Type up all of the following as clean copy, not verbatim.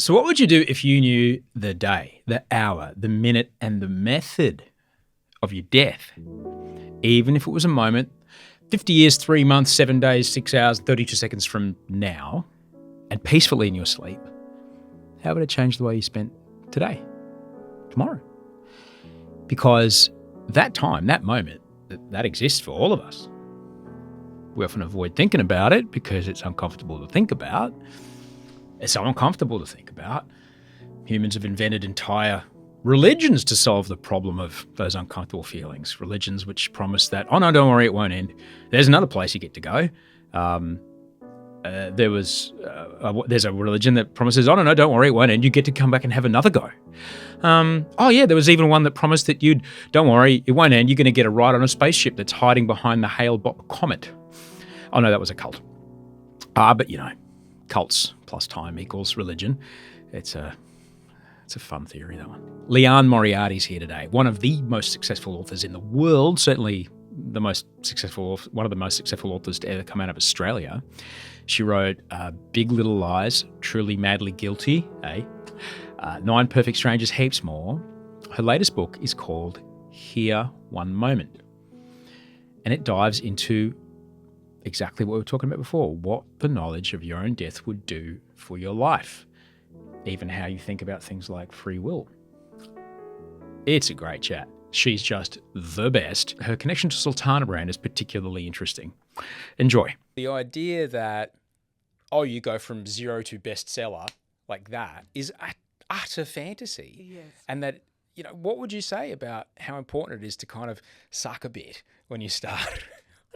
So what would you do if you knew the day, the hour, the minute, and the method of your death? Even if it was a moment, 50 years, 3 months, 7 days, 6 hours, 32 seconds from now, and peacefully in your sleep, how would it change the way you spent today, tomorrow? Because that time, that moment, that exists for all of us. We often avoid thinking about it because it's uncomfortable to think about. It's so uncomfortable to think about. Humans have invented entire religions to solve the problem of those uncomfortable feelings. Religions which promise that, oh no, don't worry, it won't end. There's another place you get to go. There's a religion that promises, oh no, don't worry, it won't end. You get to come back and have another go. There was even one that promised that don't worry, it won't end. You're going to get a ride on a spaceship that's hiding behind the Hale-Bopp comet. Oh no, that was a cult. But cults plus time equals religion. It's a fun theory, that one. Liane Moriarty's here today, one of the most successful authors in the world, certainly one of the most successful authors to ever come out of Australia. She wrote Big Little Lies, Truly Madly Guilty, 9 Perfect Strangers, heaps more. Her latest book is called Here One Moment. And it dives into exactly what we were talking about before, what the knowledge of your own death would do for your life, even how you think about things like free will. It's a great chat. She's just the best. Her connection to Sultana brand is particularly interesting. Enjoy. The idea that, you go from zero to bestseller like that is utter fantasy. Yes. And that, what would you say about how important it is to kind of suck a bit when you start?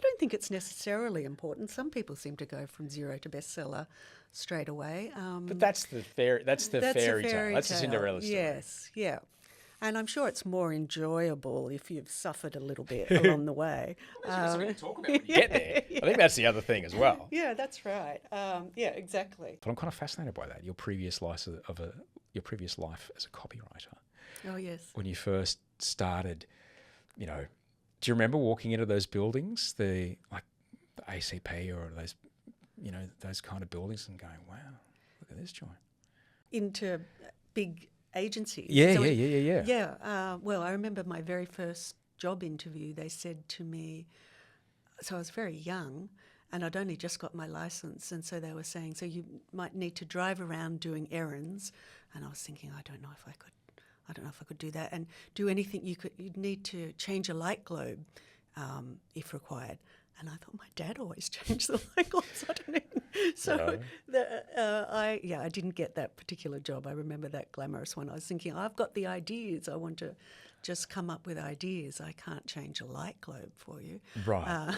I don't think it's necessarily important. Some people seem to go from zero to bestseller straight away. But that's the fairy tale. That's the Cinderella story. Yes, yeah. And I'm sure it's more enjoyable if you've suffered a little bit along the way. That's what we talk about when you get there. Yeah. I think that's the other thing as well. Yeah, that's right. Yeah, exactly. But I'm kind of fascinated by that. Your previous life as a copywriter. Oh yes. When you first started, do you remember walking into those buildings, the ACP or those kind of buildings, and going, "Wow, look at this joint." Into big agencies. Yeah. Yeah. Well, I remember my very first job interview. They said to me, so I was very young, and I'd only just got my license, and so they were saying, so you might need to drive around doing errands, and I was thinking, I don't know if I could do that, and do anything. You'd need to change a light globe if required. And I thought, my dad always changed the light globes. I don't even. So I didn't get that particular job. I remember that glamorous one. I was thinking, I've got the ideas. I want to just come up with ideas. I can't change a light globe for you. Right.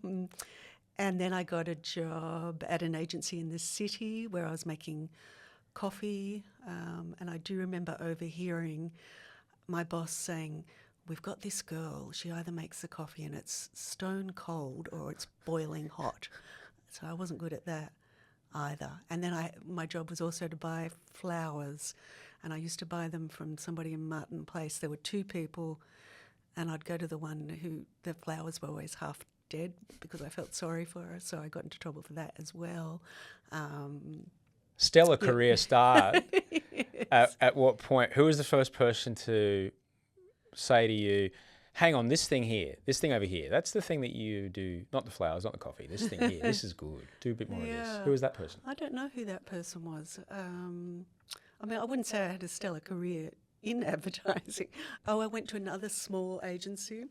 And then I got a job at an agency in the city where I was making coffee. And I do remember overhearing my boss saying, we've got this girl, she either makes the coffee and it's stone cold or it's boiling hot. So I wasn't good at that either. And then my job was also to buy flowers, and I used to buy them from somebody in Martin Place. There were 2 people, and I'd go to the one who the flowers were always half dead because I felt sorry for her, so I got into trouble for that as well. Stellar career start. Yes. At what point, who was the first person to say to you, hang on, this thing over here, that's the thing that you do, not the flowers, not the coffee, this thing here, this is good, do a bit more of this. Who was that person? I don't know who that person was. I wouldn't say I had a stellar career in advertising. I went to another small agency.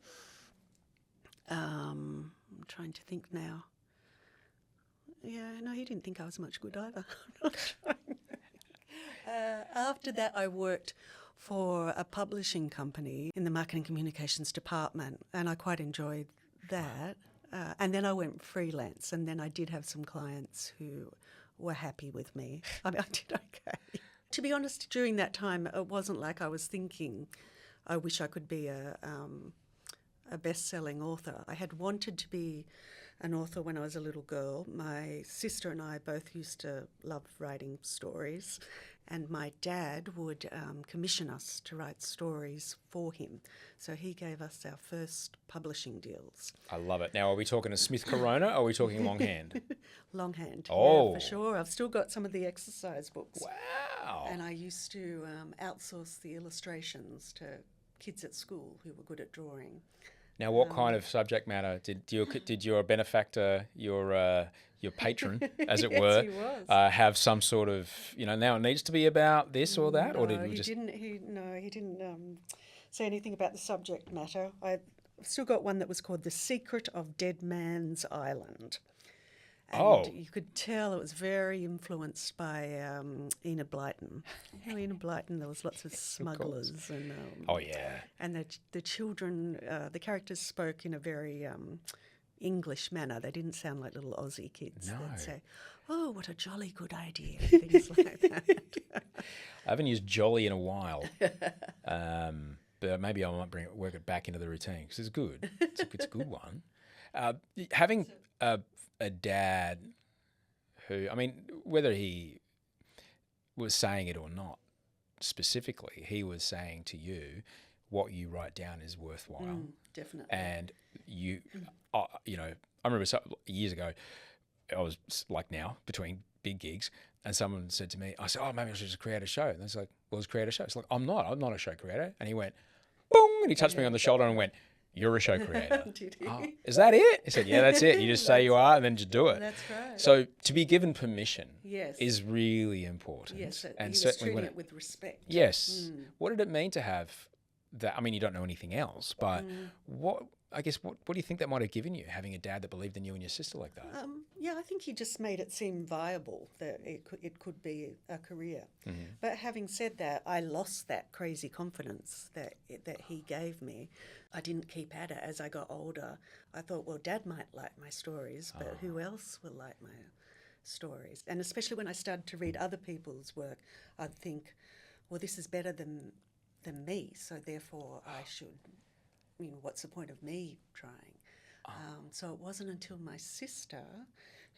I'm trying to think now. Yeah, no, he didn't think I was much good either. I'm not trying. After that, I worked for a publishing company in the marketing communications department, and I quite enjoyed that. And then I went freelance, and then I did have some clients who were happy with me. I did okay. To be honest, during that time, it wasn't like I was thinking, I wish I could be a best-selling author. I had wanted to be an author when I was a little girl. My sister and I both used to love writing stories, And my dad would commission us to write stories for him. So he gave us our first publishing deals. I love it. Now, are we talking a Smith Corona or are we talking longhand? Longhand, Oh. yeah, for sure. I've still got some of the exercise books. Wow. And I used to outsource the illustrations to kids at school who were good at drawing. Now, what kind of subject matter did your benefactor, your patron, as it Yes, were, he was. have some sort of, now it needs to be about this or that, or did No, we he just? didn't. He didn't say anything about the subject matter. I've still got one that was called "The Secret of Dead Man's Island," and you could tell it was very influenced by Enid Blyton. Enid Blyton. There was lots of smugglers and Oh yeah. and the children, the characters spoke in a very English manner. They didn't sound like little Aussie kids. No. They'd say, "Oh, what a jolly good idea," things like that. I haven't used jolly in a while, but maybe I might work it back into the routine because it's good. It's a good one. Having a dad who, I mean, whether he was saying it or not specifically, he was saying to you, what you write down is worthwhile. Definitely. And you, I remember years ago, I was like now between big gigs, and someone said to me, I said, "Oh, maybe I should just create a show." And it's like, "Well, let's create a show." It's like, I'm not a show creator. And he went, boom, and he touched me on the shoulder and went, "You're a show creator." Did he? "Oh, is that it? He said, "Yeah, that's it. You just say you are and then just do it." That's right. So to be given permission Yes. is really important. Yes, and he was certainly treating when it with respect. yes. What did it mean to have that? I mean, you don't know anything else, but what do you think that might have given you, having a dad that believed in you and your sister like that? Yeah, I think he just made it seem viable that it could be a career. But having said that, I lost that crazy confidence that he gave me. I didn't keep at it as I got older. I thought, well, Dad might like my stories, but who else will like my stories? And especially when I started to read other people's work, I'd think, well, this is better than me, so therefore I should, what's the point of me trying? So it wasn't until my sister,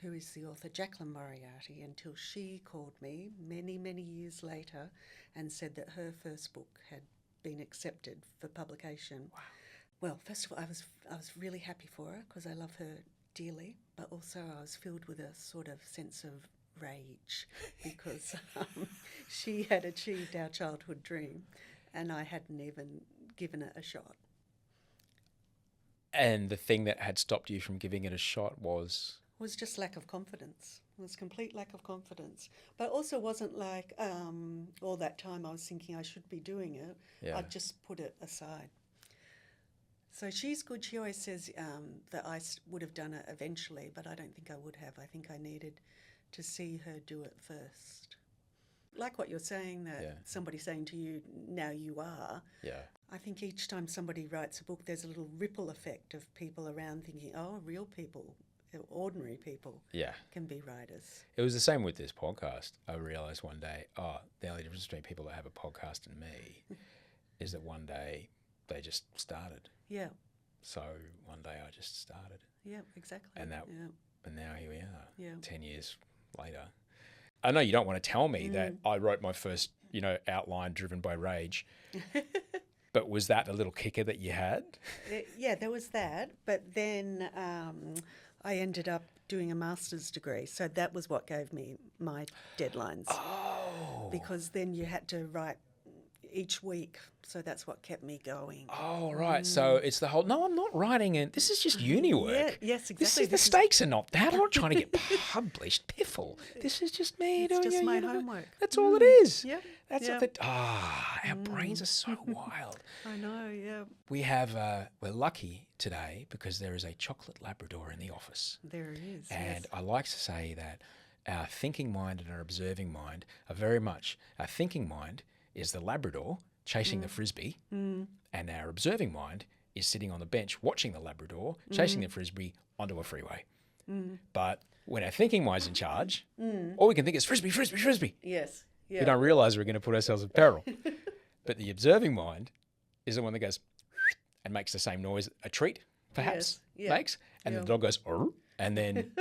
who is the author Liane Moriarty, until she called me many, many years later and said that her first book had been accepted for publication. Wow. Well, first of all, I was really happy for her because I love her dearly, but also I was filled with a sort of sense of rage because she had achieved our childhood dream and I hadn't even given it a shot. And the thing that had stopped you from giving it a shot was Just lack of confidence. It was complete lack of confidence. But also wasn't like all that time I was thinking I should be doing it. Yeah. I'd just put it aside. So she's good. She always says that I would have done it eventually, but I don't think I would have. I think I needed to see her do it first. Like what you're saying, that somebody saying to you, "Now you are." Yeah. I think each time somebody writes a book, there's a little ripple effect of people around thinking, "Oh, real people, ordinary people, can be writers." It was the same with this podcast. I realised one day, the only difference between people that have a podcast and me is that one day they just started. Yeah. So one day I just started. Yeah, exactly. And now here we are, 10 years later. I know you don't want to tell me that I wrote my first, outline driven by rage. But was that a little kicker that you had? Yeah, there was that. But then I ended up doing a master's degree. So that was what gave me my deadlines. Oh. Because then you had to write each week. So that's what kept me going. Oh, right. So it's the whole, no, I'm not writing it. This is just uni work. Yeah, yes, exactly. The stakes are not that. I'm not trying to get published. Piffle. This is just me It's doing just my homework. That's all it is. Yep. That's what our brains are so wild. I know, yeah. We have, we're lucky today because there is a chocolate Labrador in the office. There it is. And I like to say that our thinking mind and our observing mind are very much, our thinking mind is the Labrador chasing the Frisbee, and our observing mind is sitting on the bench watching the Labrador chasing the Frisbee onto a freeway. But when our thinking mind's in charge, all we can think is Frisbee, Frisbee, Frisbee. Yes. Yeah. We don't realise we're going to put ourselves in peril. But the observing mind is the one that goes and makes the same noise a treat, perhaps, makes, and the dog goes, "Arr," And then,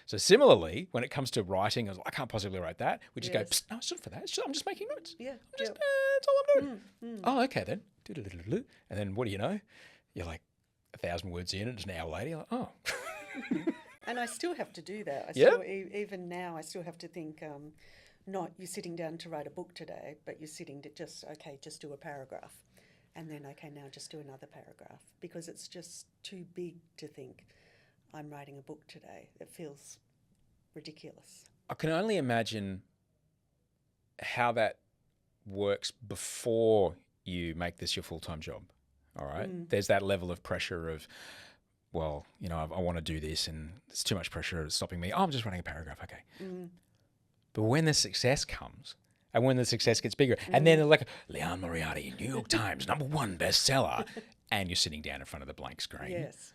So similarly, when it comes to writing, I can't possibly write that. We just go, Yes. Psst, no, it's not for that. I'm just making notes. Yeah. Just, Yeah. that's all I'm doing. Oh, okay then. And then what do you know? You're like 1,000 words in, and it's an hour later. You're like, oh. And I still have to do that. Yeah. Even now, I still have to think, not you're sitting down to write a book today, but you're sitting to just do a paragraph. And then, okay, now just do another paragraph. Because it's just too big to think, I'm writing a book today. It feels ridiculous. I can only imagine how that works before you make this your full-time job. All right. There's that level of pressure of, well, I want to do this and it's too much pressure. It's stopping me. Oh, I'm just writing a paragraph. Okay. But when the success comes and when the success gets bigger and then they're like, Liane Moriarty, New York Times, #1 bestseller, and you're sitting down in front of the blank screen. Yes.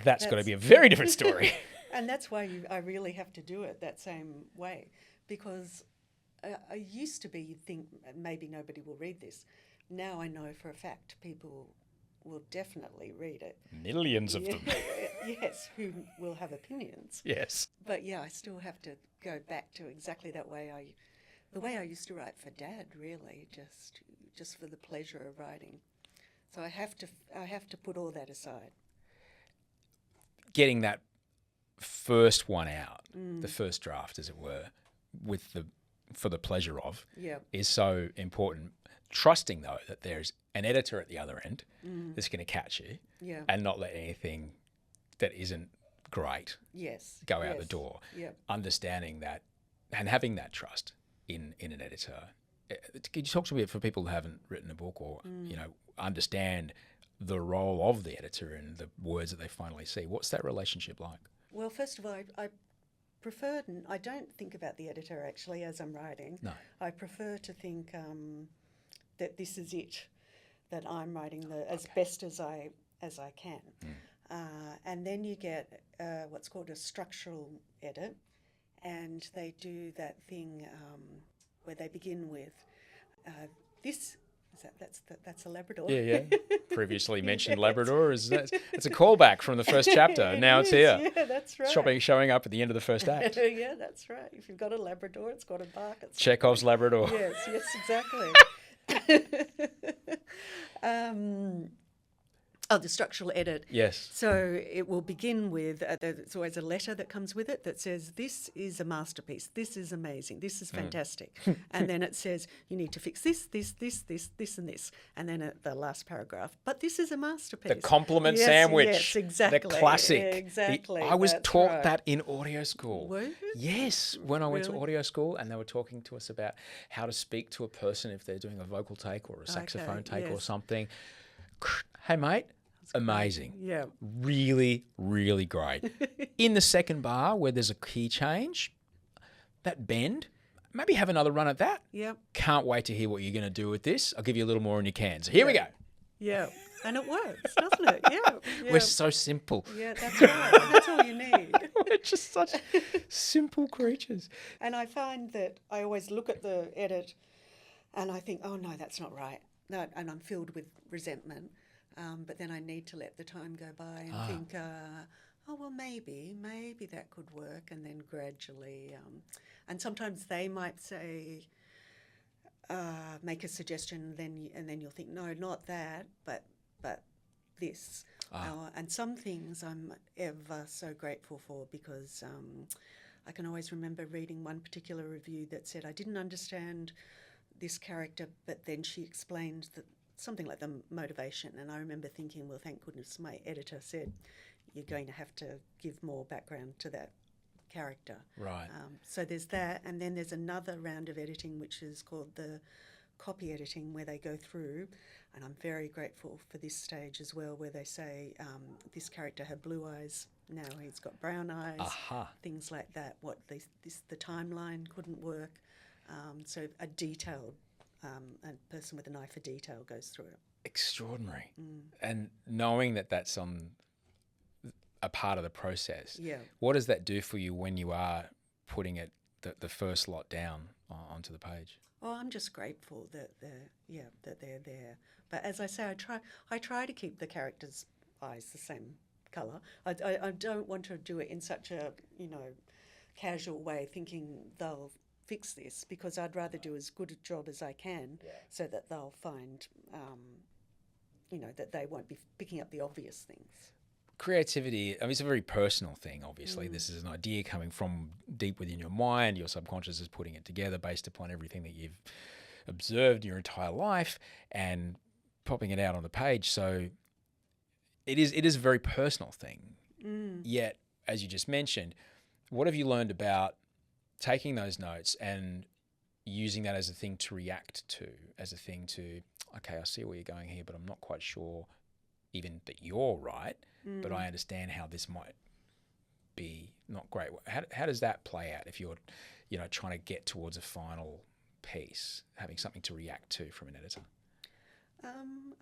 That's got to be a very different story. And that's why I really have to do it that same way, because I used to be, you'd think maybe nobody will read this. Now I know for a fact people will definitely read it. Millions of them. Yes, who will have opinions. Yes. But yeah, I still have to go back to exactly the way I used to write for Dad, really, just for the pleasure of writing. So I have to put all that aside. Getting that first one out, the first draft, as it were, for the pleasure of, is so important. Trusting, though, that there's an editor at the other end that's going to catch you and not let anything that isn't great go out the door. Understanding that and having that trust in an editor. Could you talk to me for people who haven't written a book or understand the role of the editor and the words that they finally see? What's that relationship like? Well, first of all, I don't think about the editor actually as I'm writing. No. I prefer to think that this is it, that I'm writing as best as I can. And then you get what's called a structural edit, and they do that thing where they begin with this. That's a Labrador. Yeah. Previously mentioned Labrador. It's a callback from the first chapter. Now it's here. Yeah, that's right. Showing up at the end of the first act. Yeah, that's right. If you've got a Labrador, it's got a bark. Chekhov's Labrador. Yes, exactly. The structural edit. Yes. So it will begin with, there's always a letter that comes with it that says, this is a masterpiece, this is amazing, this is fantastic. And then it says, you need to fix this, and this. And then at the last paragraph, but this is a masterpiece. The compliment sandwich. Yes, exactly. The classic. Exactly. I was taught that in audio school. Were you? Yes, when I went to audio school and they were talking to us about how to speak to a person if they're doing a vocal take or a saxophone take or something. Hey, mate. Amazing. Yeah. Really, really great. In the second bar where there's a key change, that bend, maybe have another run at that. Yeah. Can't wait to hear what you're going to do with this. I'll give you a little more in your cans. Here we go. Yeah. And it works, doesn't it? Yeah. We're so simple. Yeah, that's right. That's all you need. We're just such simple creatures. And I find that I always look at the edit and I think, oh, no, that's not right. No, and I'm filled with resentment. But then I need to let the time go by and think, oh, well, maybe that could work. And then gradually, and sometimes they might say, make a suggestion, and then you'll think, no, not that, but this. And some things I'm ever so grateful for because I can always remember reading one particular review that said, I didn't understand this character, but then she explained that something like the motivation. And I remember thinking, well, thank goodness my editor said, you're going to have to give more background to that character. Right. So there's that. And then there's another round of editing, which is called the copy editing, where they go through. And I'm very grateful for this stage as well, where they say this character had blue eyes. Now he's got brown eyes. Things like that. The timeline couldn't work. So a detailed a person with an eye for detail goes through it. Extraordinary. And knowing that that's on a part of the process, what does that do for you when you are putting it the first lot down onto the page? Oh, I'm just grateful that they're there. But as I say, I try to keep the characters' eyes the same colour. I don't want to do it in such a, casual way, thinking they'll fix this, because I'd rather do as good a job as I can so that they'll find, that they won't be picking up the obvious things. Creativity, I mean, it's a very personal thing, obviously. This is an idea coming from deep within your mind. Your subconscious is putting it together based upon everything that you've observed your entire life and popping it out on the page. So it is a very personal thing. Yet, as you just mentioned, what have you learned about taking those notes and using that as a thing to react to, as a thing to, okay, I see where you're going here, but I'm not quite sure even that you're right, but I understand how this might be not great. How does that play out if you're, trying to get towards a final piece, having something to react to from an editor?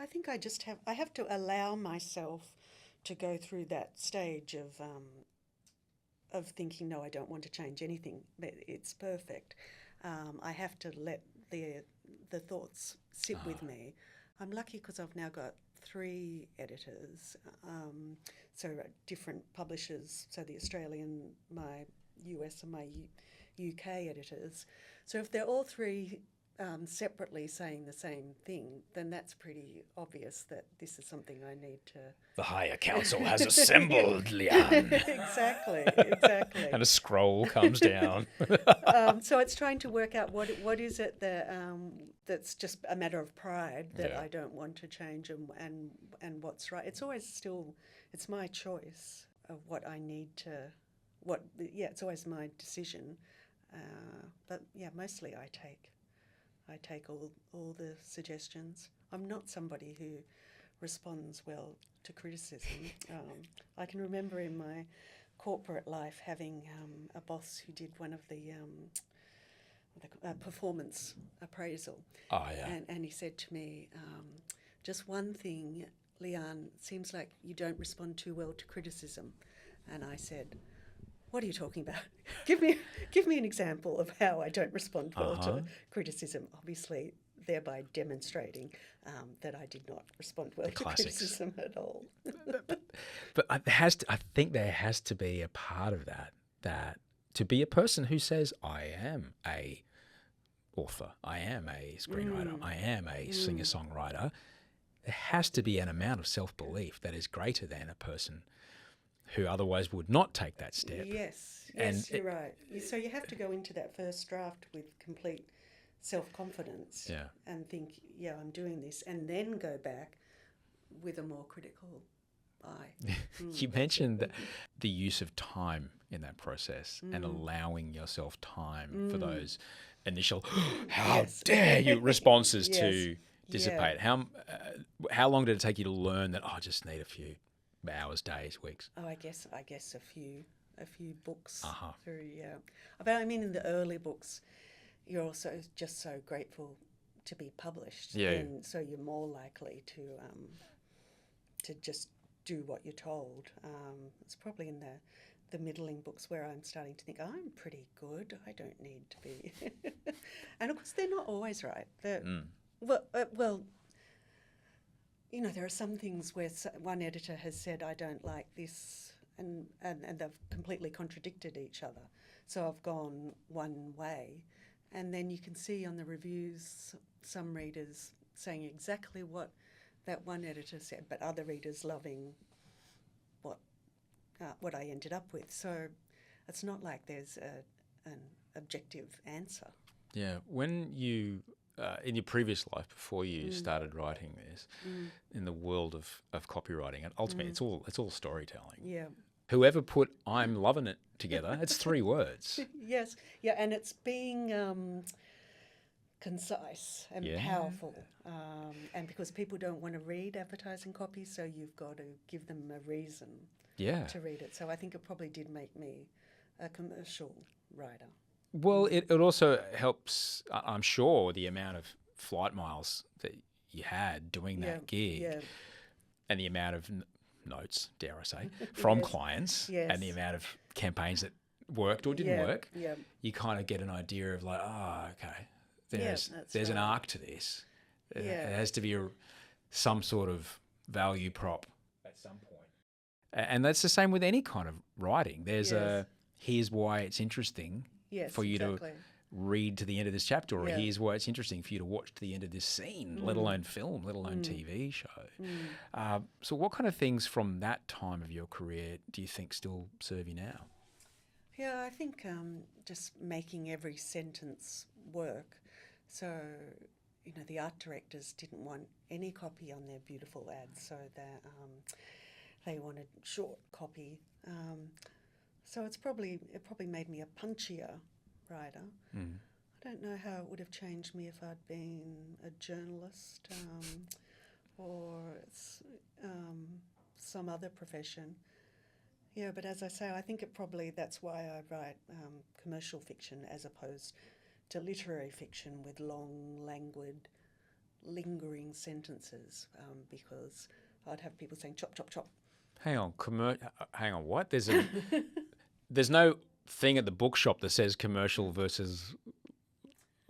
I think I have to allow myself to go through that stage of thinking, no, I don't want to change anything. It's perfect. I have to let the thoughts sit with me. I'm lucky because I've now got 3 editors, so different publishers, so the Australian, my US and my UK editors. So if they're all 3 separately saying the same thing, then that's pretty obvious that this is something I need to... The higher council has assembled, Liane. Exactly. And a scroll comes down. So it's trying to work out what is it that that's just a matter of pride that I don't want to change, and what's right. It's always it's my choice of what I need to, it's always my decision. But mostly I take all the suggestions. I'm not somebody who responds well to criticism. I can remember in my corporate life having a boss who did one of the performance appraisal. Oh, yeah. And he said to me, just one thing, Liane, it seems like you don't respond too well to criticism. And I said, what are you talking about? Give me an example of how I don't respond well to criticism. Obviously, thereby demonstrating that I did not respond well to criticism at all. But I think there has to be a part of that to be a person who says, I am a author, I am a screenwriter, I am a singer-songwriter, there has to be an amount of self-belief that is greater than a person who otherwise would not take that step. Yes, you're right. So you have to go into that first draft with complete self-confidence and think, I'm doing this, and then go back with a more critical eye. You mentioned the use of time in that process and allowing yourself time for those initial, how dare you responses to dissipate. How long did it take you to learn that, I just need a few hours, days, weeks? Oh, I guess a few books through, But I mean, in the early books, you're also just so grateful to be published, and so you're more likely to just do what you're told. It's probably in the middling books where I'm starting to think, I'm pretty good, I don't need to be. And of course, they're not always right. Well, there are some things where one editor has said, I don't like this, and they've completely contradicted each other. So I've gone one way, and then you can see on the reviews some readers saying exactly what that one editor said, but other readers loving what I ended up with. So it's not like there's an objective answer. Yeah. When you... in your previous life, before you started writing this, in the world of copywriting, and ultimately it's all storytelling. Yeah. Whoever put "I'm loving it" together, it's 3 words. Yes. Yeah, and it's being concise and powerful, and because people don't want to read advertising copy, so you've got to give them a reason to read it. So I think it probably did make me a commercial writer. Well, it also helps, I'm sure, the amount of flight miles that you had doing that gig and the amount of notes, dare I say, from clients and the amount of campaigns that worked or didn't work. Yeah. You kind of get an idea of like, okay, there's an arc to this. It has to be some sort of value prop at some point. And that's the same with any kind of writing. There's Yes. here's why it's interesting Yes, for you exactly. to read to the end of this chapter, or Yeah. here's why it's interesting for you to watch to the end of this scene, let alone film, let alone TV show. So what kind of things from that time of your career do you think still serve you now? Yeah, I think just making every sentence work. So, the art directors didn't want any copy on their beautiful ads, so they wanted short copy. So it probably made me a punchier writer. I don't know how it would have changed me if I'd been a journalist or some other profession. Yeah, but as I say, I think that's why I write commercial fiction as opposed to literary fiction with long, languid, lingering sentences, because I'd have people saying chop, chop, chop. Hang on, what? There's no thing at the bookshop that says commercial versus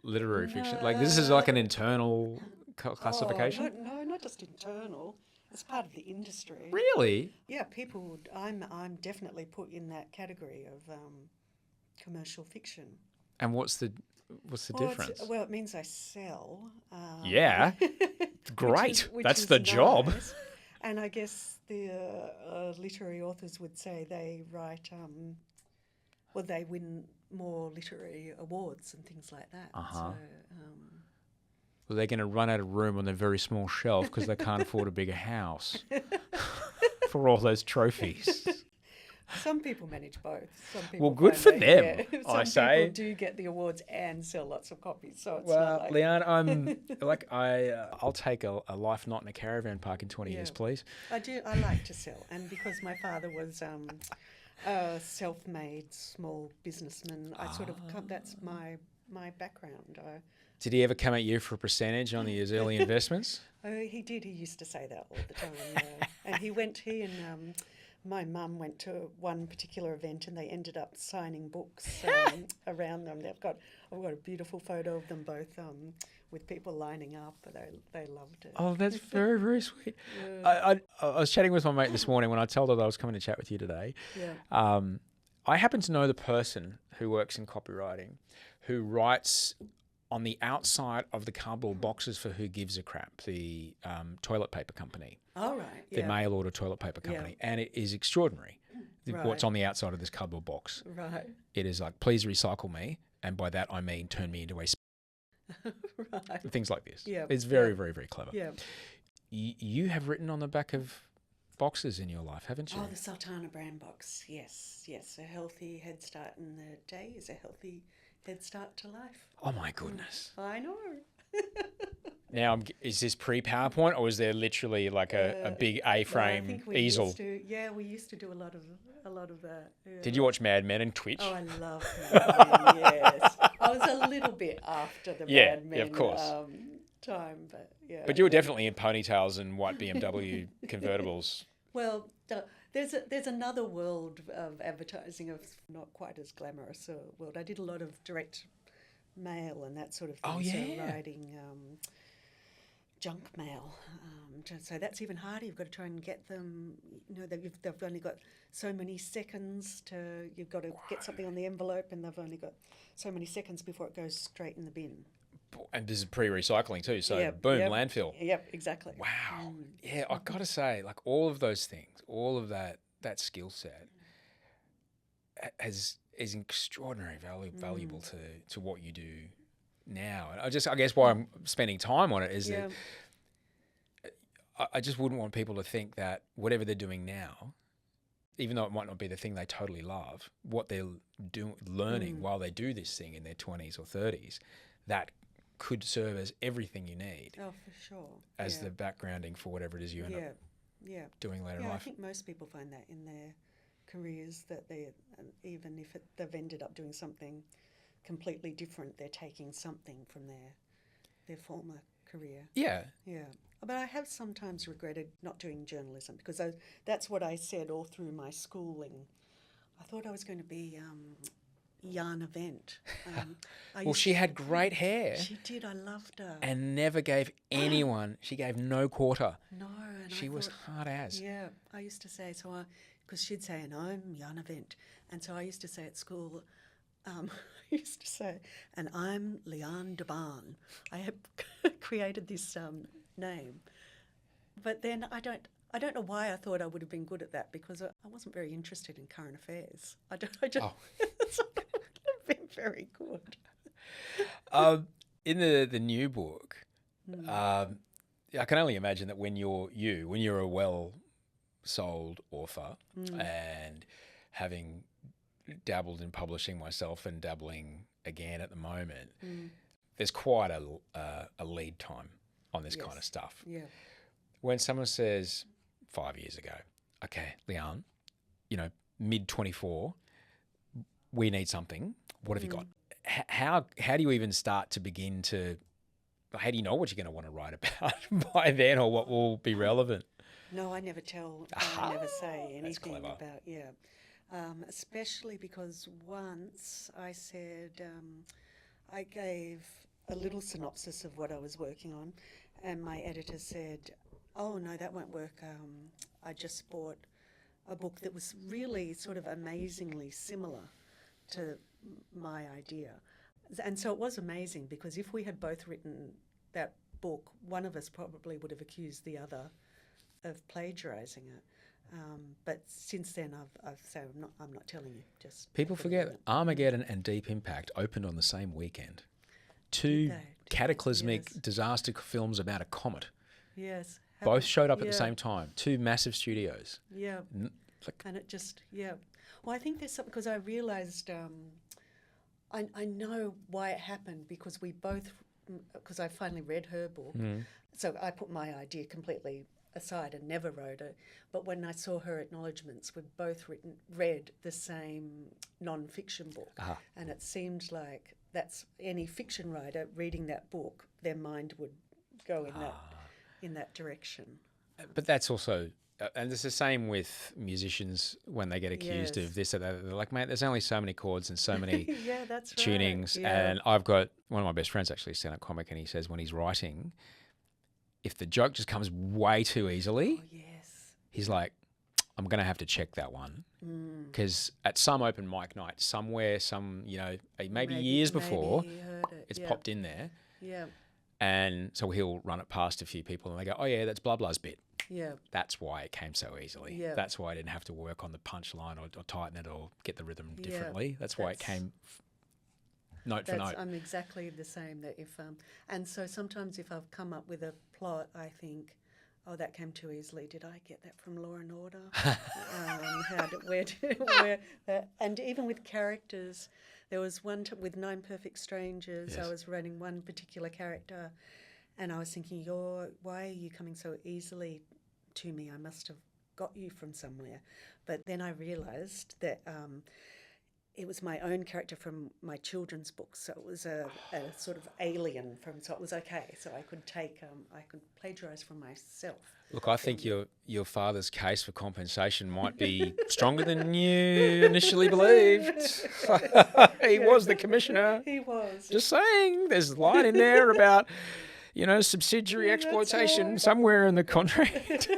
literary fiction. Like this is like an internal classification. No, not just internal. It's part of the industry. Really? Yeah, people would. I'm definitely put in that category of commercial fiction. And what's the difference? Well, it means I sell. Yeah, great. Which That's is the job. nice. And I guess the literary authors would say they write. They win more literary awards and things like that. So, Well, they're going to run out of room on their very small shelf because they can't afford a bigger house for all those trophies. some people manage both. Some people Well, good for them, I some say. people do get the awards and sell lots of copies. So it's Well, not like... Liane, I'll take a life not in a caravan park in 20 years, please. I do. I like to sell, and because my father was a self-made small businessman, that's my background. Did he ever come at you for a percentage on his early investments? Oh, he did. He used to say that all the time. And he and my mum went to one particular event, and they ended up signing books around them. I've got a beautiful photo of them both with people lining up. They loved it. Oh, that's very, very sweet. Yeah. I was chatting with my mate this morning when I told her that I was coming to chat with you today. Yeah. I happen to know the person who works in copywriting who writes on the outside of the cardboard boxes for Who Gives a Crap, the toilet paper company. All right. The mail order toilet paper company. Yeah. And it is extraordinary Right. what's on the outside of this cardboard box. Right. It is like, please recycle me. And by that, I mean, turn me into a... Right. Things like this. Yeah. It's very, very, very clever. Yeah. You have written on the back of boxes in your life, haven't you? Oh, the Sultana brand box. Yes. A healthy head start in the day is a healthy head start to life. Oh, my goodness. I know. Now, is this pre-PowerPoint, or is there literally like a big A-frame easel? We used to do a lot of that. Yeah. Did you watch Mad Men and Twitch? Oh, I love Mad Men, yes. I was a little bit after the Mad Men of course. Time, but yeah. But you were definitely in ponytails and white BMW convertibles. Well, there's another world of advertising of not quite as glamorous a world. I did a lot of direct mail and that sort of thing. Oh, yeah. So writing junk mail. So that's even harder. You've got to try and get them, they've only got so many seconds you've got to get something on the envelope, and they've only got so many seconds before it goes straight in the bin. And this is pre-recycling too, so Yep, boom, yep. Landfill. Yep, exactly. Wow. Yeah, I've got to say, like all of those things, all of that skill set is extraordinarily valuable to what you do now. And I guess why I'm spending time on it is that I just wouldn't want people to think that whatever they're doing now, even though it might not be the thing they totally love, what they're learning while they do this thing in their 20s or 30s, that could serve as everything you need. Oh, for sure. As the backgrounding for whatever it is you end up doing later in life. I think most people find that in their careers, that even if they've ended up doing something completely different, they're taking something from their former career. Yeah. Yeah. But I have sometimes regretted not doing journalism, because that's what I said all through my schooling. I thought I was going to be Liane Event. I Well, used she to- had great hair She did. I loved her. and never gave anyone, she gave no quarter. No, and She I was thought, hard as. yeah, I used to say, because she'd say, and I'm Liane Event. And so I used to say at school, I used to say, and I'm Liane de Barn. I had created this name. But then I don't know why I thought I would have been good at that, because I wasn't very interested in current affairs. I just Oh. so I would have been very good. In the new book, I can only imagine that when you're a well-sold author and having dabbled in publishing myself and dabbling again at the moment, there's quite a lead time on this kind of stuff. Yeah. When someone says 5 years ago, okay, Liane, mid 24, we need something. What have you got? How do you even start to begin to? How do you know what you're going to want to write about by then, or what will be relevant? No, I never tell. I never say anything about. Yeah, especially because once I said I gave a little synopsis of what I was working on, and my editor said, "Oh no, that won't work. I just bought a book that was really sort of amazingly similar to my idea." And so it was amazing, because if we had both written that book, one of us probably would have accused the other of plagiarising it. But since then, I've said I'm not telling you. Just People forget Armageddon and Deep Impact opened on the same weekend. Two cataclysmic disaster films about a comet. Yes. Both showed up at the same time. Two massive studios. Yeah. And it just, Well, I think there's something, because I realised I know why it happened, because because I finally read her book. So I put my idea completely aside and never wrote it. But when I saw her acknowledgements, we'd both read the same non-fiction book. And it seemed like that's any fiction writer reading that book, their mind would go in that direction. But that's also, and it's the same with musicians when they get accused of this or that. They're like, mate, there's only so many chords and so many that's tunings. Right. Yeah. And I've got one of my best friends, actually, stand-up comic, and he says when he's writing, if the joke just comes way too easily, he's like, I'm going to have to check that one. Because at some open mic night, somewhere, maybe years before, it's popped in there. Yeah. And so he'll run it past a few people and they go, oh yeah, that's blah blah's bit. Yeah. That's why it came so easily. Yeah. That's why I didn't have to work on the punchline or tighten it or get the rhythm differently. That's why it came note for note. I'm exactly the same. That if and so sometimes if I've come up with a plot, I think, oh, that came too easily. Did I get that from Law and Order? And even with characters, there was one with 9 Perfect Strangers. Yes. I was running one particular character, and I was thinking, why are you coming so easily to me? I must have got you from somewhere. But then I realised that it was my own character from my children's books, so it was a sort of alien so it was okay. So I could I could plagiarise from myself. Look, I think your father's case for compensation might be stronger than you initially believed. He was the commissioner. He was. Just saying, there's a line in there about, subsidiary exploitation somewhere in the contract.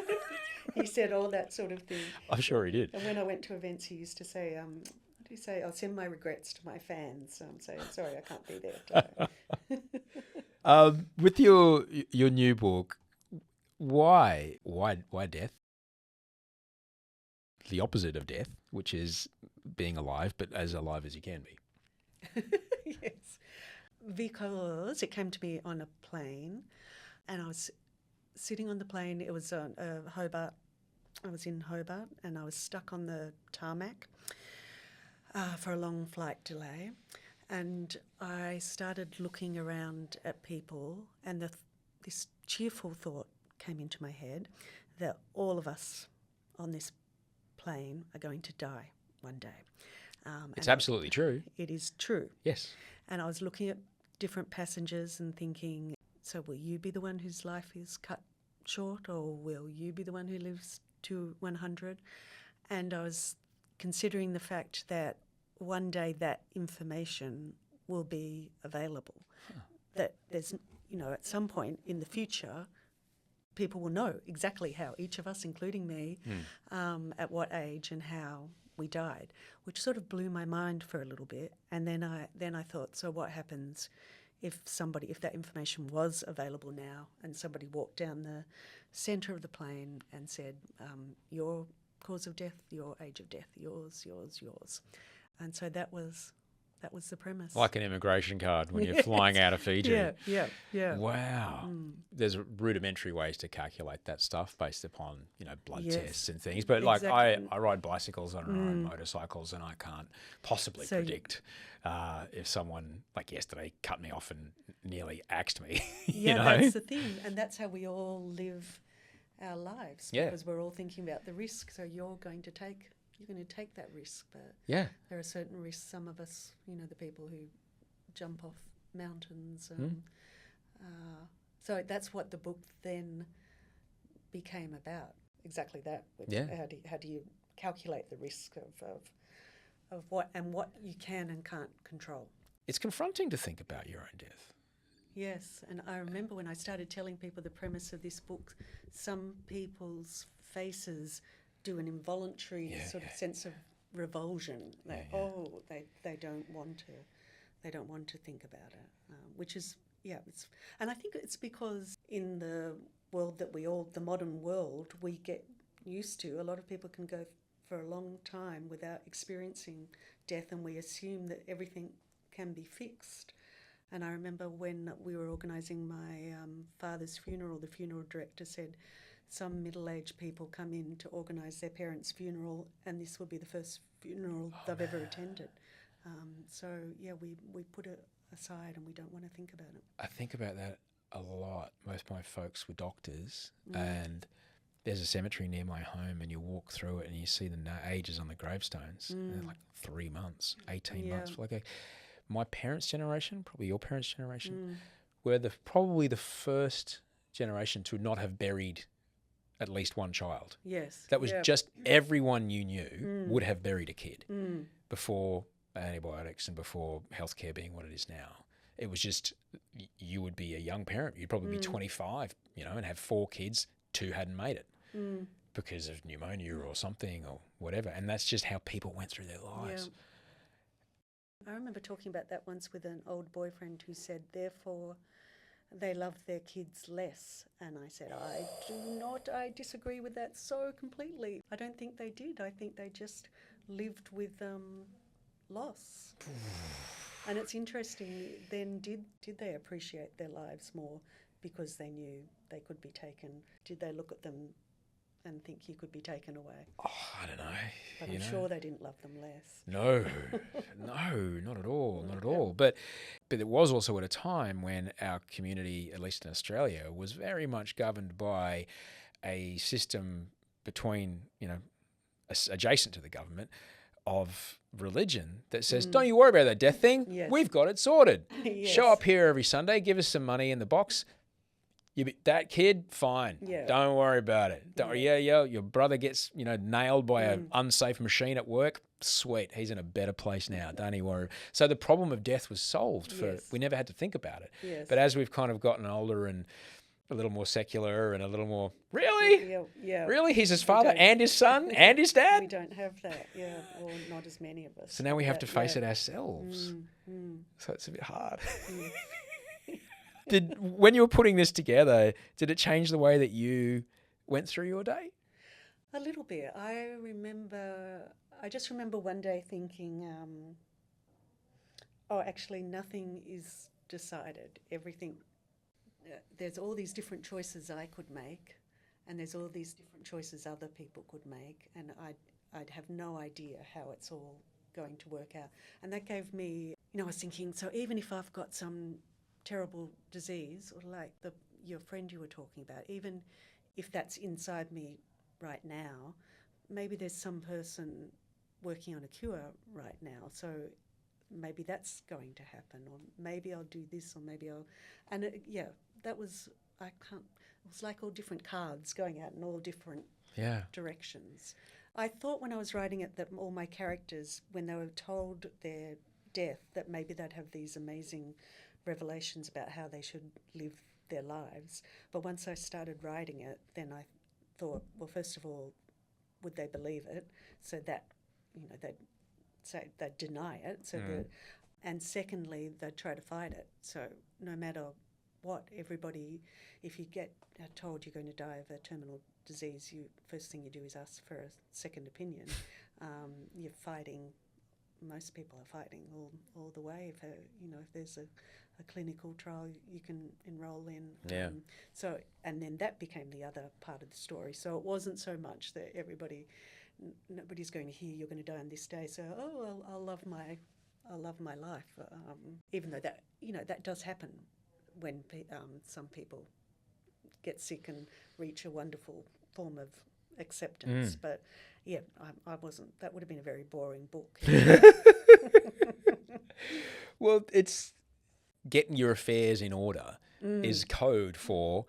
He said all that sort of thing. I'm sure he did. And when I went to events, he used to say, I'll send my regrets to my fans. Saying, sorry, I can't be there. With your new book, why death? The opposite of death, which is being alive, but as alive as you can be. Yes, because it came to me on a plane, and I was sitting on the plane. It was on Hobart. I was in Hobart, and I was stuck on the tarmac for a long flight delay, and I started looking around at people, and this cheerful thought came into my head that all of us on this plane are going to die one day. It's absolutely true. It is true. Yes. And I was looking at different passengers and thinking, so will you be the one whose life is cut short, or will you be the one who lives to 100? And I was considering the fact that one day that information will be available. That there's, at some point in the future, people will know exactly how each of us, including me, at what age and how we died, which sort of blew my mind for a little bit. And then I thought, so what happens if that information was available now and somebody walked down the centre of the plane and said, your cause of death, your age of death, yours, yours, yours. And so that was the premise. Like an immigration card when you're flying out of Fiji. Yeah. Wow. There's rudimentary ways to calculate that stuff based upon, blood tests and things. But like I ride bicycles on motorcycles, and I can't possibly predict if someone, like yesterday, cut me off and nearly axed me. That's the thing. And that's how we all live our lives. Yeah. Because we're all thinking about the risk. So you're going to take that risk, but there are certain risks. Some of us, the people who jump off mountains. So that's what the book then became about. Exactly that. How do you calculate the risk of what you can and can't control? It's confronting to think about your own death. Yes, and I remember when I started telling people the premise of this book, some people's faces do an involuntary sort of sense of revulsion. They don't want to think about it, which is and I think it's because in the world the modern world we get used to, a lot of people can go for a long time without experiencing death, and we assume that everything can be fixed. And I remember when we were organising my father's funeral, the funeral director said, some middle-aged people come in to organise their parents' funeral, and this will be the first funeral they've ever attended. We put it aside and we don't want to think about it. I think about that a lot. Most of my folks were doctors, and there's a cemetery near my home, and you walk through it and you see the ages on the gravestones. And they're like 3 months, 18 months. Like my parents' generation, probably your parents' generation, were probably the first generation to not have buried at least one child. Yes. That was just everyone you knew would have buried a kid before antibiotics and before healthcare being what it is now. It was just, you would be a young parent. You'd probably be 25, and have 4 kids, 2 hadn't made it because of pneumonia or something or whatever. And that's just how people went through their lives. Yeah. I remember talking about that once with an old boyfriend who said, therefore, they loved their kids less. And I said, I disagree with that so completely. I don't think they did. I think they just lived with loss. And it's interesting, then did they appreciate their lives more because they knew they could be taken? Did they look at them and think you could be taken away? Oh, I don't know. But I'm sure they didn't love them less. No, not at all, not at all. But it was also at a time when our community, at least in Australia, was very much governed by a system between, adjacent to the government, of religion that says, don't you worry about that death thing. Yes. We've got it sorted. Yes. Show up here every Sunday, give us some money in the box. That kid, fine. Yeah. Don't worry about it. Your brother gets, nailed by an unsafe machine at work. Sweet. He's in a better place now. Don't even worry. So the problem of death was solved. We never had to think about it. Yes. But as we've kind of gotten older and a little more secular and a little more, really? Yeah. Really? He's his father and his son and his dad? We don't have that, or not as many of us. So now we have to face it ourselves. So it's a bit hard. When you were putting this together, did it change the way that you went through your day? A little bit. I just remember one day thinking, actually nothing is decided. Everything, there's all these different choices I could make, and there's all these different choices other people could make, and I'd have no idea how it's all going to work out. And that gave me, I was thinking, so even if I've got some terrible disease, or like your friend you were talking about, even if that's inside me right now, maybe there's some person working on a cure right now, so maybe that's going to happen, or maybe I'll do this, or maybe I'll... And that was, it was like all different cards going out in all different directions. I thought when I was writing it that all my characters, when they were told their death, that maybe they'd have these amazing revelations about how they should live their lives. But once I started writing it, then I thought, well, first of all, would they believe it? So that, they'd say they'd deny it. So and secondly, they'd try to fight it. So no matter what, everybody, if you get told you're going to die of a terminal disease, first thing you do is ask for a second opinion. You're fighting. Most people are fighting all the way. If there's a clinical trial you can enrol in. Yeah. So and then that became the other part of the story. So it wasn't so much that nobody's going to hear you're going to die on this day. So I'll love my life. Even though that does happen when some people get sick and reach a wonderful form of acceptance. But yeah, I wasn't. That would have been a very boring book. Well, it's getting your affairs in order is code for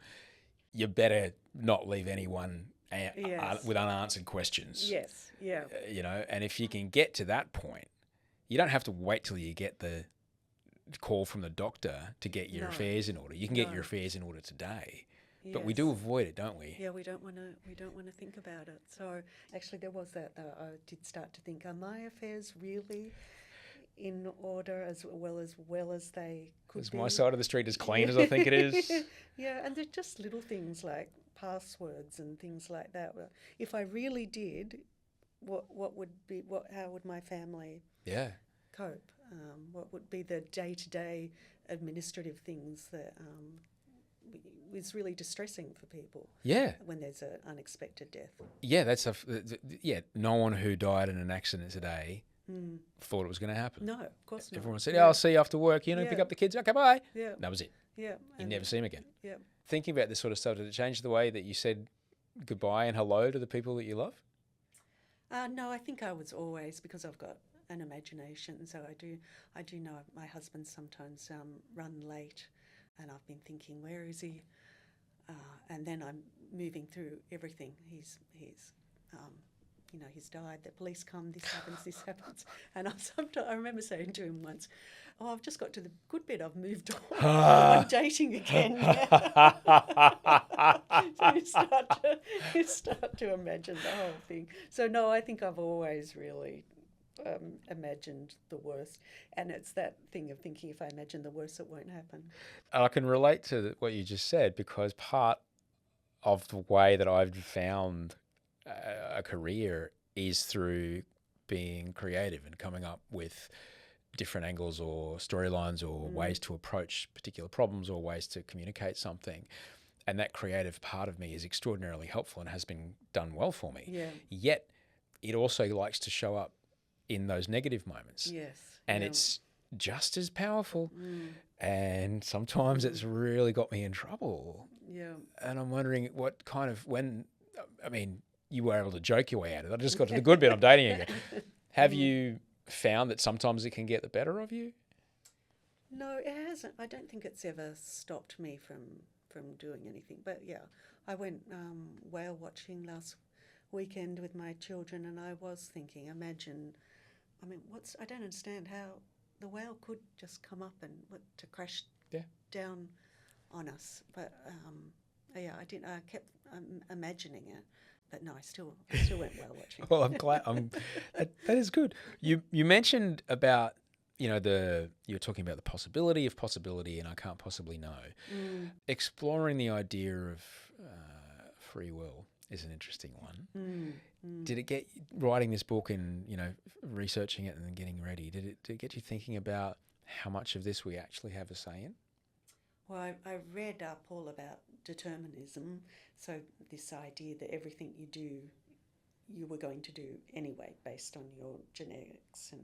you better not leave anyone with unanswered questions. Yes, yeah. And if you can get to that point, you don't have to wait till you get the call from the doctor to get your affairs in order. You can get your affairs in order today. Yes. But we do avoid it, don't we? Yeah, we don't want to think about it. So actually, there was that. I did start to think: are my affairs really in order as well as they could Is be? my side of the street as clean as I think it is? Yeah, and they're just little things like passwords and things like that. If I really did, how would my family cope? What would be the day-to-day administrative things that is really distressing for people? Yeah. When there's an unexpected death. Yeah, no one who died in an accident today thought it was going to happen. No, of course not. Everyone said, I'll see you after work, pick up the kids, okay, bye. Yeah. That was it. Yeah. You never see them again. Yeah. Thinking about this sort of stuff, did it change the way that you said goodbye and hello to the people that you love? No, I think I was always, because I've got an imagination, so I do know my husband sometimes run late, and I've been thinking, where is he? And then I'm moving through everything. He's died. The police come. This happens. And I remember saying to him once, I've just got to the good bit. I've moved on. I'm dating again. So you start to imagine the whole thing. So no, I think I've always really imagined the worst, and it's that thing of thinking if I imagine the worst, it won't happen. I can relate to what you just said, because part of the way that I've found a career is through being creative and coming up with different angles or storylines or ways to approach particular problems or ways to communicate something. And that creative part of me is extraordinarily helpful and has been done well for me. Yeah. Yet it also likes to show up in those negative moments. Yes. And it's just as powerful. And sometimes it's really got me in trouble. Yeah. And I'm wondering you were able to joke your way out of it. I just got to the good bit, I'm dating again. Have you found that sometimes it can get the better of you? No, it hasn't. I don't think it's ever stopped me from doing anything. But yeah, I went whale watching last weekend with my children, and I was thinking, I don't understand how the whale could just come up and to crash down on us. But I didn't. I kept imagining it. But no, I still went whale watching. Well, I'm glad. That is good. You mentioned about you were talking about the possibility of possibility, and I can't possibly know. Exploring the idea of free will is an interesting one. Did it get writing this book and researching it and then getting ready? Did it get you thinking about how much of this we actually have a say in? Well, I read up all about determinism, so this idea that everything you do, you were going to do anyway, based on your genetics and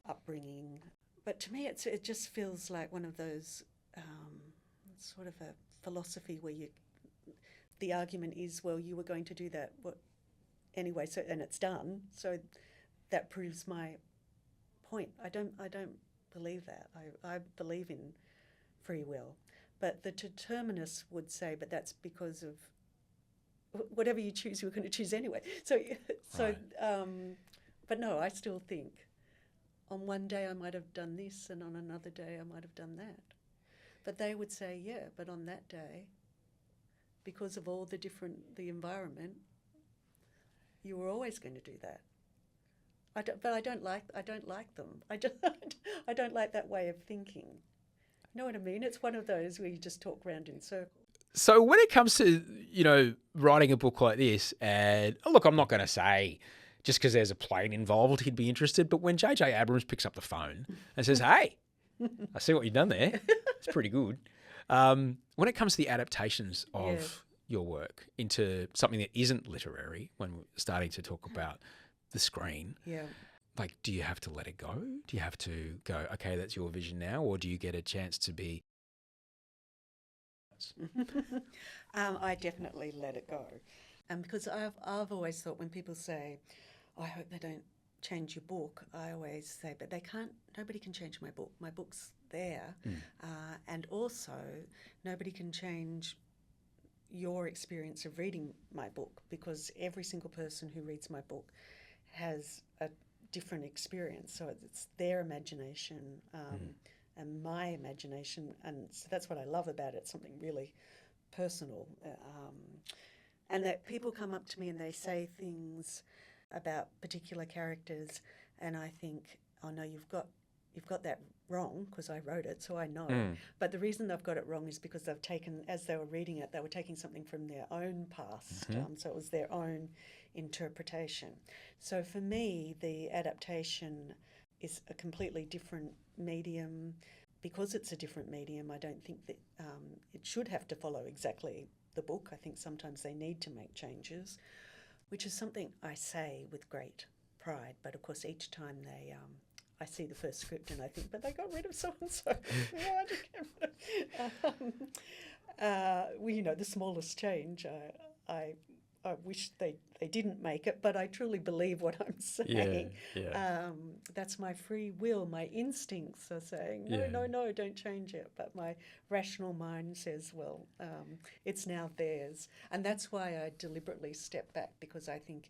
upbringing. But to me, it just feels like one of those sort of a philosophy where the argument is, well, you were going to do that anyway, so and it's done, so that proves my point. I don't believe that. I believe in free will. But the determinists would say, but that's because of whatever you choose, you're going to choose anyway. So, but no, I still think on one day I might have done this, and on another day I might have done that. But they would say, yeah, but on that day, because of all the environment, you were always going to do that. But I don't like them. I don't like that way of thinking. You know what I mean? It's one of those where you just talk round in circles. So when it comes to, writing a book like this, and look, I'm not going to say just because there's a plane involved he'd be interested, but when J.J. Abrams picks up the phone and says, hey, I see what you've done there. It's pretty good. When it comes to the adaptations of your work into something that isn't literary, when we're starting to talk about the screen, like, do you have to let it go? Do you have to go, okay, that's your vision now? Or do you get a chance to be... I definitely let it go. Because I've always thought when people say, I hope they don't change your book, I always say, but nobody can change my book. My book's there. And also, nobody can change your experience of reading my book, because every single person who reads my book has a different experience. So it's their imagination and my imagination. And so that's what I love about it, something really personal. And that people come up to me and they say things about particular characters, and I think, oh no, you've got that wrong, because I wrote it, so I know. But the reason they've got it wrong is because they've taken, as they were reading it, they were taking something from their own past. So it was their own interpretation. So for me, the adaptation is a completely different medium. Because it's a different medium, I don't think that it should have to follow exactly the book. I think sometimes they need to make changes, which is something I say with great pride. But of course, each time I see the first script and I think, but they got rid of so-and-so. Why did they the smallest change, I wish they didn't make it, but I truly believe what I'm saying. That's my free will. My instincts are saying, no, don't change it. But my rational mind says, well, it's now theirs. And that's why I deliberately step back, because I think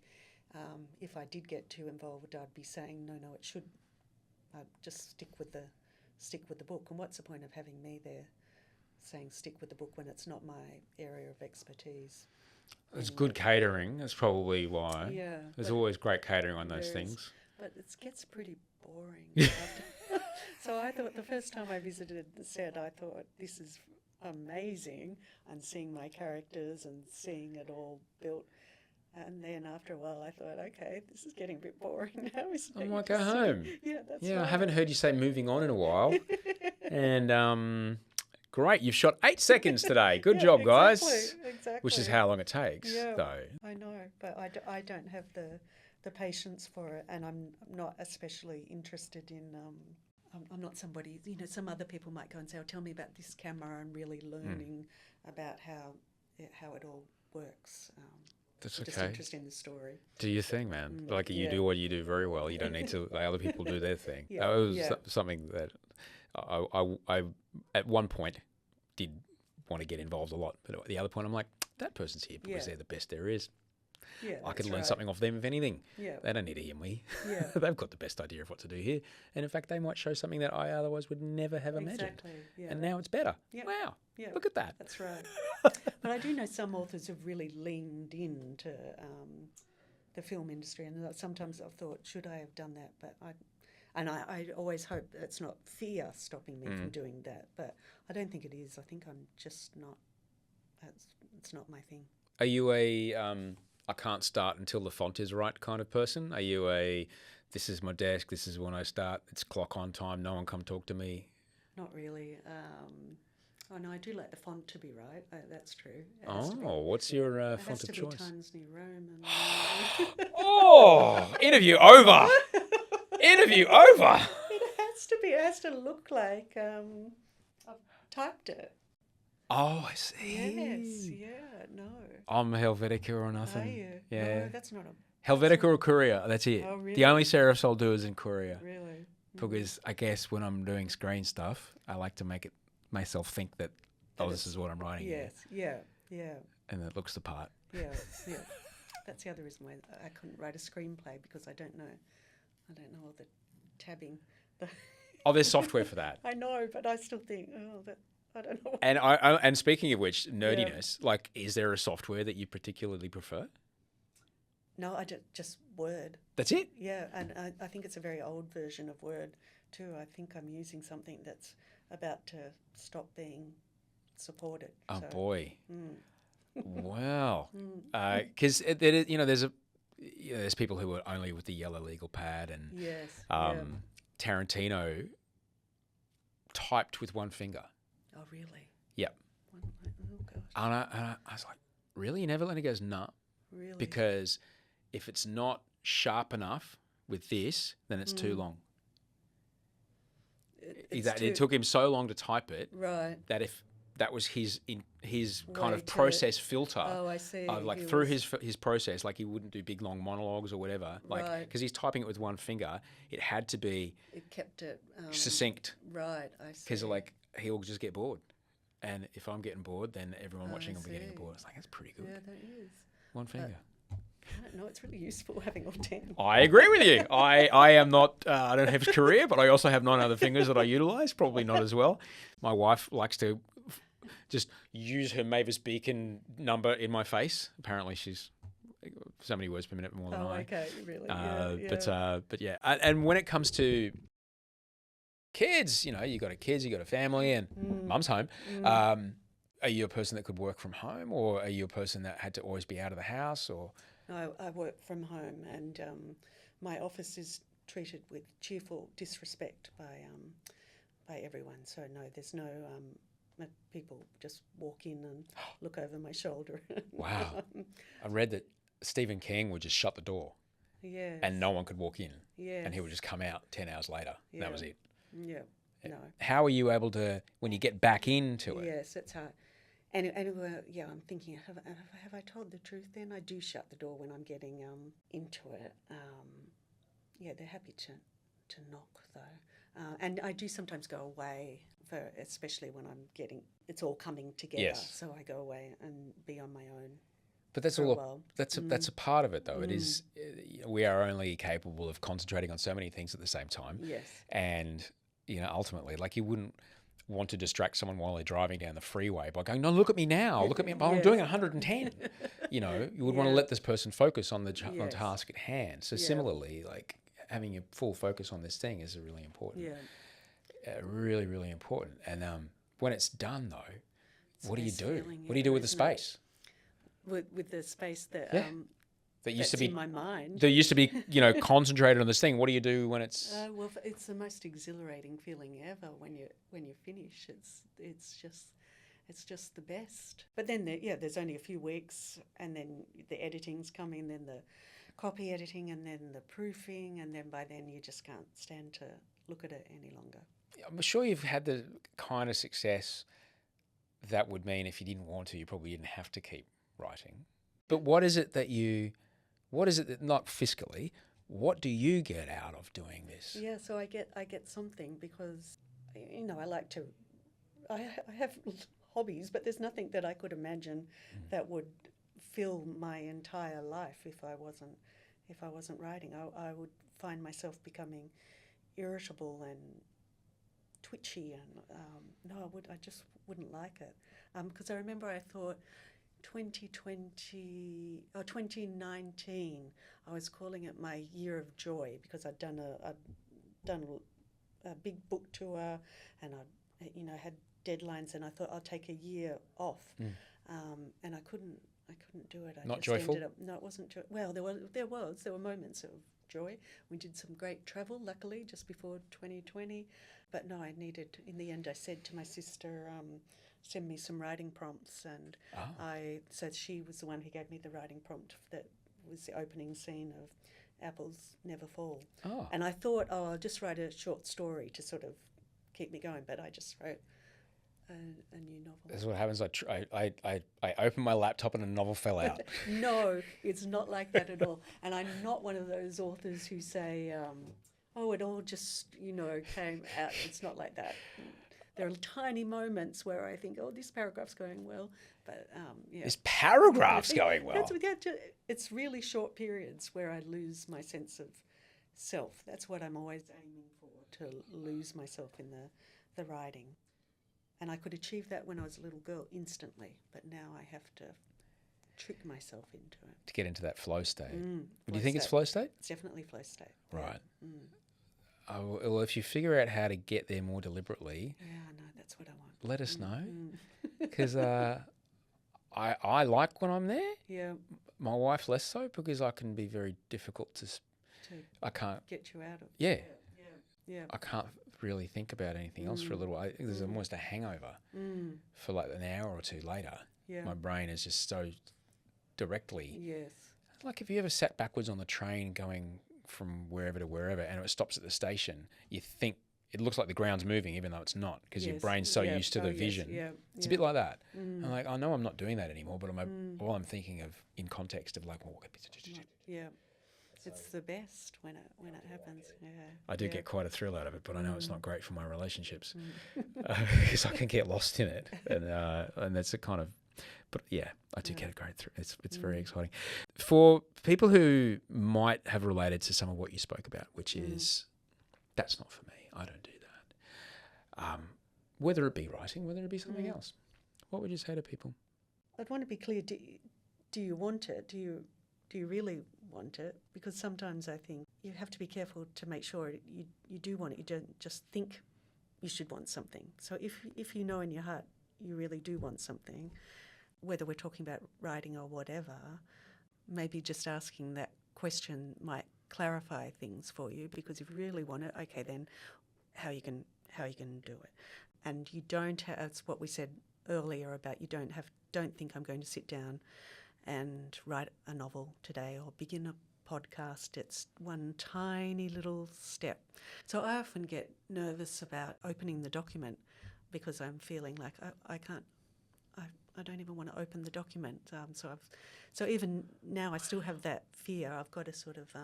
if I did get too involved, I'd be saying, no, it should just stick with the book. And what's the point of having me there saying stick with the book when it's not my area of expertise? It's good catering. That's probably why. Yeah. There's always great catering on those things. But it gets pretty boring. So I thought the first time I visited the set, I thought, this is amazing, and seeing my characters and seeing it all built. And then after a while, I thought, okay, this is getting a bit boring now. I might go home. That's right. I haven't heard you say moving on in a while. And great, you've shot 8 seconds today. Good job, guys. Exactly. Which is how long it takes, though. I know, but I don't have the patience for it, and I'm not especially interested in... I'm not somebody... some other people might go and say, oh, tell me about this camera, and really learning about how it all works. That's I'm okay. just interested in the story. Do your thing, man. You do what you do very well. You don't need to let other people do their thing. Yeah. That was something that I at one point did want to get involved a lot, but at the other point I'm like, that person's here because they're the best there is. Yeah, I could learn something off them, if anything. Yeah. They don't need to hear me. Yeah. They've got the best idea of what to do here. And in fact, they might show something that I otherwise would never have imagined. Exactly. Yeah. And now it's better. Yeah. Wow. Yeah. Look at that. That's right. But I do know some authors have really leaned into the film industry, and sometimes I've thought, should I have done that? But I always hope that it's not fear stopping me from doing that. But I don't think it is. I think I'm just not. It's not my thing. Are you a I can't start until the font is right kind of person? Are you a this is my desk, this is when I start, it's clock on time, no one come talk to me? Not really. Oh no, I do like the font to be right. That's true. What's your font of choice? It has to be Times New Roman. Interview over. Interview over. It has to be. It has to look like I've typed it. Oh, I see. Yes. Yeah. No. I'm Helvetica or nothing. Are you? Yeah. No, that's not a. Helvetica or Courier. That's it. Oh, really? The only serifs I'll do is in Courier. Really? Because I guess when I'm doing screen stuff, I like to make it myself think that, this is what I'm writing. Yes. Here. Yeah. and it looks the part. Yeah. Yeah. That's the other reason why I couldn't write a screenplay, because I don't know all the tabbing. Oh, there's software for that. I know, but I still think, I don't know. And and speaking of which, nerdiness, like, is there a software that you particularly prefer? No, I just Word. That's it? Yeah, and I think it's a very old version of Word too. I think I'm using something that's about to stop being supported. Oh, so. boy. Wow. Because there's people who are only with the yellow legal pad, and Yes. Tarantino typed with one finger. Oh, really? Yep. Oh, gosh. And I was like, really? You never let it? He goes, no. Really? Because if it's not sharp enough with this, then it's too long. It took him so long to type it, right, that if that was his kind Way of process filter, Oh, I see. like through his process, like he wouldn't do big long monologues or whatever, like Right. because he's typing it with one finger, it had to be It kept it succinct, right. I see. because like he'll just get bored, and if I'm getting bored, then everyone watching will be getting see. bored. It's like, that's pretty good. Yeah, that is. One finger. I don't know. It's really useful having all 10. I agree with you. I am not, I don't have a career, but I also have 9 other fingers that I utilize, probably not as well. My wife likes to just use her Mavis Beacon number in my face. Apparently she's so many words per minute more than I. Okay, really. But yeah. And when it comes to kids, you got kids, you got a family, and mum's home. Are you a person that could work from home, or are you a person that had to always be out of the house, or? No, I work from home, and my office is treated with cheerful disrespect by everyone. So no, there's no people just walk in and look over my shoulder. Wow. I read that Stephen King would just shut the door. Yes. And no one could walk in. Yes. And he would just come out 10 hours later. Yeah. That was it. Yeah. No. How are you able to, when you get back into it? Yes, it's hard. And I'm thinking, have I told the truth then? I do shut the door when I'm getting into it. They're happy to knock though. And I do sometimes go away, especially when it's all coming together. Yes. So I go away and be on my own. But that's that's a part of it though. It is, we are only capable of concentrating on so many things at the same time. Yes. And, ultimately, like, you wouldn't want to distract someone while they're driving down the freeway by going, no, look at me now, look at me, I'm doing 110. You would want to let this person focus on the on task at hand. So similarly, like, having a full focus on this thing is really important. Yeah. Really, really important. And when it's done though, what do you do? Feeling, What do you do with the space? With the space that that used that's to be in my mind. There used to be, concentrated on this thing. What do you do when it's? Well, it's the most exhilarating feeling ever when you finish. It's just the best. But then there's only a few weeks, and then the editing's coming, then the copy editing, and then the proofing, and then by then you just can't stand to look at it any longer. I'm sure you've had the kind of success that would mean if you didn't want to, you probably didn't have to keep writing. But what is it that not fiscally, what do you get out of doing this? Yeah, so I get something because, I like to, I have hobbies, but there's nothing that I could imagine that would fill my entire life if I wasn't writing. I would find myself becoming irritable and twitchy, and I just wouldn't like it. Because I remember I thought 2019, I was calling it my year of joy because I'd done a big book tour, and I had deadlines, and I thought I'll take a year off, and I couldn't do it. I Not just joyful? No, it wasn't joy. Well, there were moments of joy. We did some great travel, luckily, just before 2020. But no, in the end, I said to my sister, send me some writing prompts, and so she was the one who gave me the writing prompt that was the opening scene of Apples Never Fall. Oh. And I thought, I'll just write a short story to sort of keep me going, but I just wrote a new novel. This is what happens. I opened my laptop and a novel fell out. No, it's not like that at all. And I'm not one of those authors who say, it all just, came out. It's not like that. there are tiny moments where I think, oh, this paragraph's going well, but yeah. This paragraph's going well. It's really short periods where I lose my sense of self. That's what I'm always aiming for, to lose myself in the writing. And I could achieve that when I was a little girl instantly, but now I have to trick myself into it. To get into that flow state. Do you think it's flow state? It's definitely flow state. Right. Yeah. Well, if you figure out how to get there more deliberately, yeah, I know, that's what I want. Let us know, because I like when I'm there. Yeah. My wife less so, because I can be very difficult to I can't get you out of. Yeah. Yeah. I can't really think about anything else for a little while. There's almost a hangover for like an hour or two later. Yeah. My brain is just so directly. Yes. Like if you ever sat backwards on the train going from wherever to wherever and it stops at the station, you think it looks like the ground's moving even though it's not, because your brain's so used to the vision. Yes. It's a bit like that. I'm like, I know I'm not doing that anymore, but all I'm thinking of in context of like, well, yeah. It's the best when it happens. Yeah. I do get quite a thrill out of it, but I know it's not great for my relationships because I can get lost in it, and that's a kind of. But yeah, I do get a great thrill. It's very exciting. For people who might have related to some of what you spoke about, which is that's not for me. I don't do that. Whether it be writing, whether it be something else, what would you say to people? I'd want to be clear. Do you want it? Do you really want it? Because sometimes I think you have to be careful to make sure you do want it. You don't just think you should want something. So if you know in your heart you really do want something, whether we're talking about writing or whatever, maybe just asking that question might clarify things for you. Because if you really want it, okay, then how you can do it. And you don't have, it's what we said earlier about you don't think I'm going to sit down and write a novel today or begin a podcast. It's one tiny little step. So I often get nervous about opening the document because I'm feeling like I don't even want to open the document. So even now I still have that fear. I've got to sort of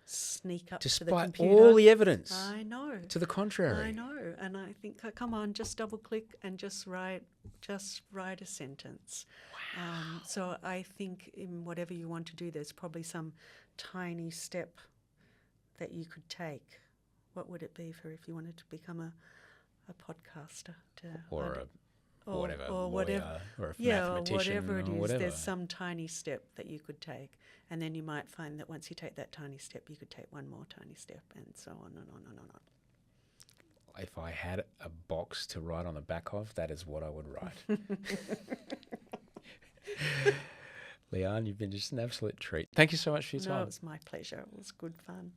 sneak up to the computer. Despite all the evidence. I know. To the contrary. I know. And I think, come on, just double click and just write a sentence. Wow. So I think in whatever you want to do, there's probably some tiny step that you could take. What would it be for if you wanted to become a podcaster? Or whatever, or whatever, or a or mathematician, whatever it is. Whatever. There's some tiny step that you could take, and then you might find that once you take that tiny step, you could take one more tiny step, and so on and on and on. If I had a box to write on the back of, that is what I would write. Liane, you've been just an absolute treat. Thank you so much for your time. No, it was my pleasure. It was good fun.